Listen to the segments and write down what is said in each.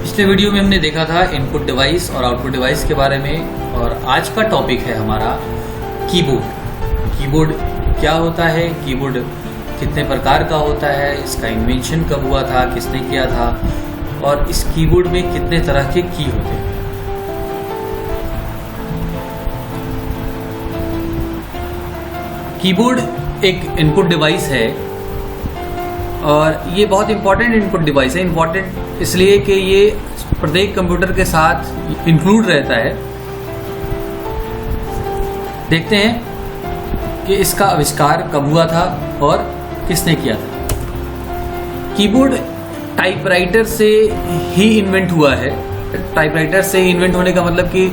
पिछले वीडियो में हमने देखा था इनपुट डिवाइस और आउटपुट डिवाइस के बारे में, और आज का टॉपिक है हमारा कीबोर्ड। कीबोर्ड क्या होता है, कीबोर्ड कितने प्रकार का होता है, इसका इन्वेंशन कब हुआ था, किसने किया था, और इस कीबोर्ड में कितने तरह के की होते हैं। कीबोर्ड एक इनपुट डिवाइस है और ये बहुत इंपॉर्टेंट इनपुट डिवाइस है। इंपॉर्टेंट इसलिए कि ये प्रत्येक कंप्यूटर के साथ इंक्लूड रहता है। देखते हैं कि इसका आविष्कार कब हुआ था और किसने किया था। कीबोर्ड टाइपराइटर से ही इन्वेंट हुआ है। टाइपराइटर से इन्वेंट होने का मतलब कि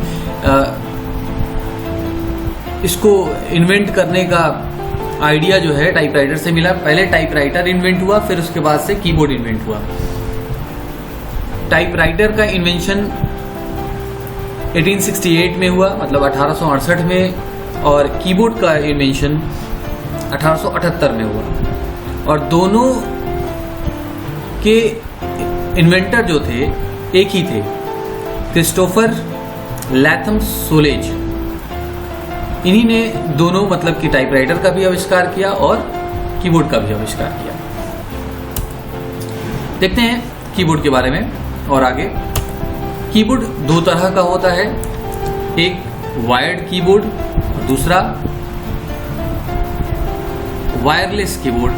इसको इन्वेंट करने का आइडिया जो है टाइपराइटर से मिला। पहले टाइपराइटर इन्वेंट हुआ, फिर उसके बाद से कीबोर्ड इन्वेंट हुआ। टाइपराइटर का इन्वेंशन 1868 में हुआ, मतलब 1868 में, और कीबोर्ड का इन्वेंशन 1878 में हुआ। और दोनों के इन्वेंटर जो थे एक ही थे, क्रिस्टोफर लैथम सोलेज। इन्हीं ने दोनों मतलब कि टाइपराइटर का भी आविष्कार किया और कीबोर्ड का भी आविष्कार किया। देखते हैं कीबोर्ड के बारे में और आगे। कीबोर्ड दो तरह का होता है, एक वायर्ड कीबोर्ड और दूसरा वायरलेस कीबोर्ड।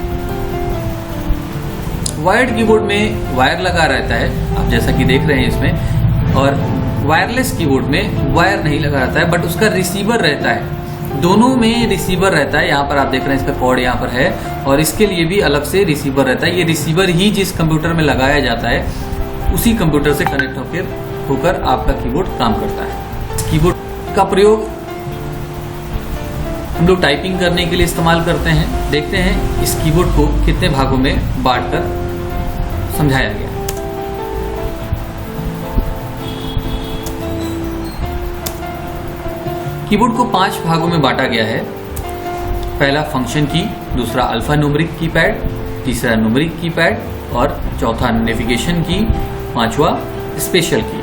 वायर्ड कीबोर्ड में वायर लगा रहता है, आप जैसा कि देख रहे हैं इसमें, और वायरलेस कीबोर्ड में वायर नहीं लगा रहता है, बट उसका रिसीवर रहता है। दोनों में रिसीवर रहता है। यहाँ पर आप देख रहे हैं इसका कॉर्ड यहाँ पर है, और इसके लिए भी अलग से रिसीवर रहता है। ये रिसीवर ही जिस कंप्यूटर में लगाया जाता है उसी कंप्यूटर से कनेक्ट होकर आपका कीबोर्ड काम करता है। कीबोर्ड का प्रयोग हम लोग टाइपिंग करने के लिए इस्तेमाल करते हैं। देखते हैं इस कीबोर्ड को कितने भागों में बांटकर समझाया गया। कीबोर्ड को 5 भागों में बांटा गया है। पहला फंक्शन की, दूसरा अल्फा न्यूमेरिक कीपैड, तीसरा न्यूमेरिक कीपैड, और चौथा नेविगेशन की, पांचवा स्पेशल की।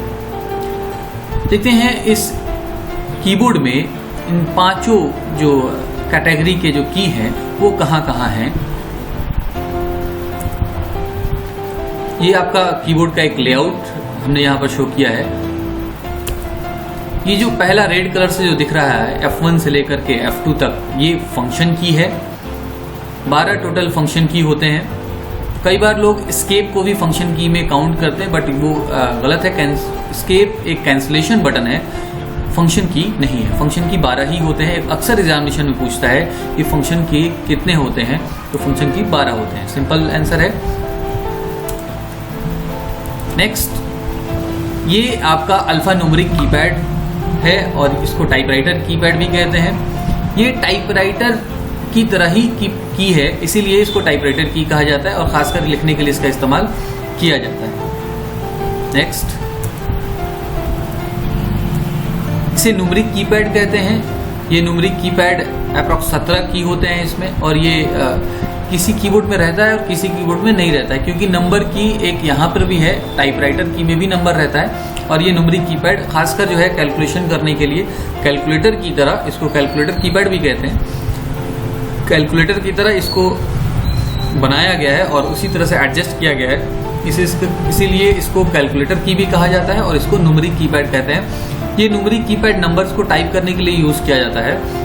देखते हैं इस कीबोर्ड में इन पांचों जो कैटेगरी के जो की हैं वो कहाँ कहाँ हैं। ये आपका कीबोर्ड का एक लेआउट हमने यहाँ पर शो किया है। ये जो पहला रेड कलर से जो दिख रहा है F1 से लेकर के F2 तक, ये फंक्शन की है। 12 टोटल फंक्शन की होते हैं। कई बार लोग एस्केप को भी फंक्शन की में काउंट करते हैं, बट वो गलत है। एस्केप एक कैंसलेशन बटन है, फंक्शन की नहीं है। फंक्शन की 12 ही होते हैं। अक्सर एग्जामिनेशन में पूछता है कि फंक्शन की कितने होते हैं, तो फंक्शन की 12 होते हैं। सिंपल आंसर है। नेक्स्ट, ये आपका अल्फा न्यूमेरिक कीपैड है और इसको टाइपराइटर कीपैड भी कहते हैं। ये टाइपराइटर की तरह ही की है, इसीलिए इसको टाइपराइटर की कहा जाता है और खासकर लिखने के लिए इसका इस्तेमाल किया जाता है। नेक्स्ट, इसे न्यूमेरिक कीपैड कहते हैं। ये न्यूमेरिक कीपैड अप्रॉक्स 17 की होते हैं इसमें, और ये किसी कीबोर्ड में रहता है और किसी कीबोर्ड में नहीं रहता है, क्योंकि नंबर की एक यहाँ पर भी है, टाइपराइटर की में भी नंबर रहता है। और ये न्यूमेरिक कीपैड खासकर जो है कैलकुलेशन करने के लिए, कैलकुलेटर की तरह, इसको कैलकुलेटर कीपैड भी कहते हैं। कैलकुलेटर की तरह इसको बनाया गया है और उसी तरह से एडजस्ट किया गया है, इसीलिए इसको कैलकुलेटर की भी कहा जाता है और इसको न्यूमेरिक कीपैड कहते हैं। ये न्यूमेरिक कीपैड नंबर्स को टाइप करने के लिए यूज किया जाता है।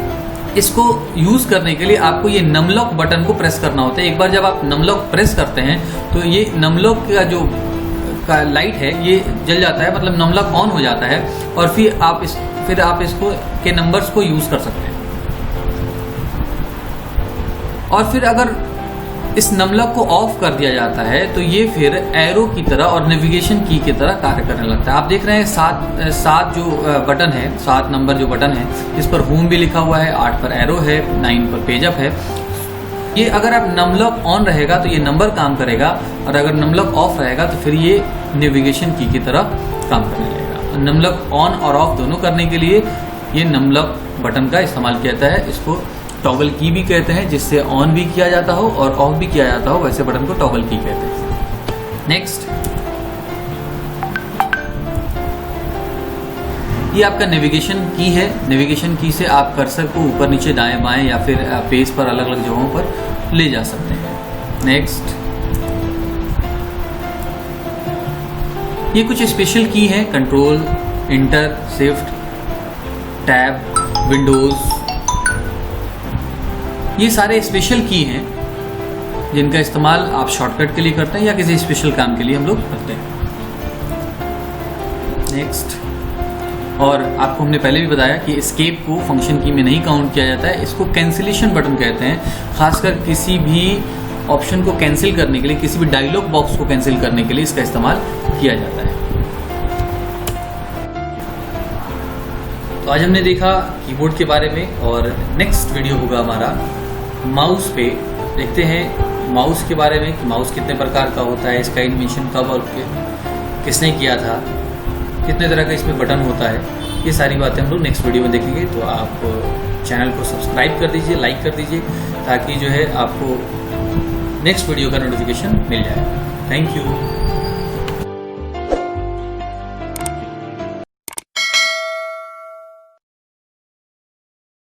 इसको यूज करने के लिए आपको ये नमलॉक बटन को प्रेस करना होता है। एक बार जब आप नमलॉक प्रेस करते हैं तो ये नमलॉक का जो लाइट है ये जल जाता है, मतलब नमलॉक ऑन हो जाता है, और फिर आप इसको के नंबर्स को यूज कर सकते हैं। और फिर अगर इस नमलॉक को ऑफ कर दिया जाता है तो ये फिर एरो की तरह और नेविगेशन की की तरह कार्य करने लगता है। आप देख रहे हैं सात जो बटन है, 7 नंबर जो बटन है, इस पर होम भी लिखा हुआ है, 8 पर एरो है, 9 पर पेज अप है। ये अगर आप नमलॉक ऑन रहेगा तो ये नंबर काम करेगा, और अगर नमलॉक ऑफ रहेगा तो फिर ये नेविगेशन की तरह काम करने लगेगा। नमलॉक ऑन और ऑफ दोनों करने के लिए ये नमलॉक बटन का इस्तेमाल किया जाता है। इसको टॉगल की भी कहते हैं, जिससे ऑन भी किया जाता हो और ऑफ भी किया जाता हो, वैसे बटन को टॉगल की कहते हैं। नेक्स्ट, ये आपका नेविगेशन की है। नेविगेशन की से आप कर्सर को ऊपर नीचे दाएं बाएं या फिर पेज पर अलग अलग जगहों पर ले जा सकते हैं। नेक्स्ट, ये कुछ स्पेशल की है, control, inter, shift, tab, Windows, ये सारे स्पेशल की हैं जिनका इस्तेमाल आप शॉर्टकट के लिए करते हैं या किसी स्पेशल काम के लिए हम लोग करते हैं। नेक्स्ट, और आपको हमने पहले भी बताया कि एस्केप को फंक्शन की में नहीं काउंट किया जाता है, इसको कैंसिलेशन बटन कहते हैं। खासकर किसी भी ऑप्शन को कैंसिल करने के लिए, किसी भी डायलॉग बॉक्स को कैंसिल करने के लिए इसका इस्तेमाल किया जाता है। तो आज हमने देखा कीबोर्ड के बारे में, और नेक्स्ट वीडियो होगा हमारा माउस पे। देखते हैं माउस के बारे में कि माउस कितने प्रकार का होता है, इसका इन्वेंशन कब और किसने किया था, कितने तरह का इसमें बटन होता है, ये सारी बातें हम लोग नेक्स्ट वीडियो में देखेंगे। तो आप चैनल को सब्सक्राइब कर दीजिए, लाइक कर दीजिए, ताकि जो है आपको नेक्स्ट वीडियो का नोटिफिकेशन मिल जाए। Thank you.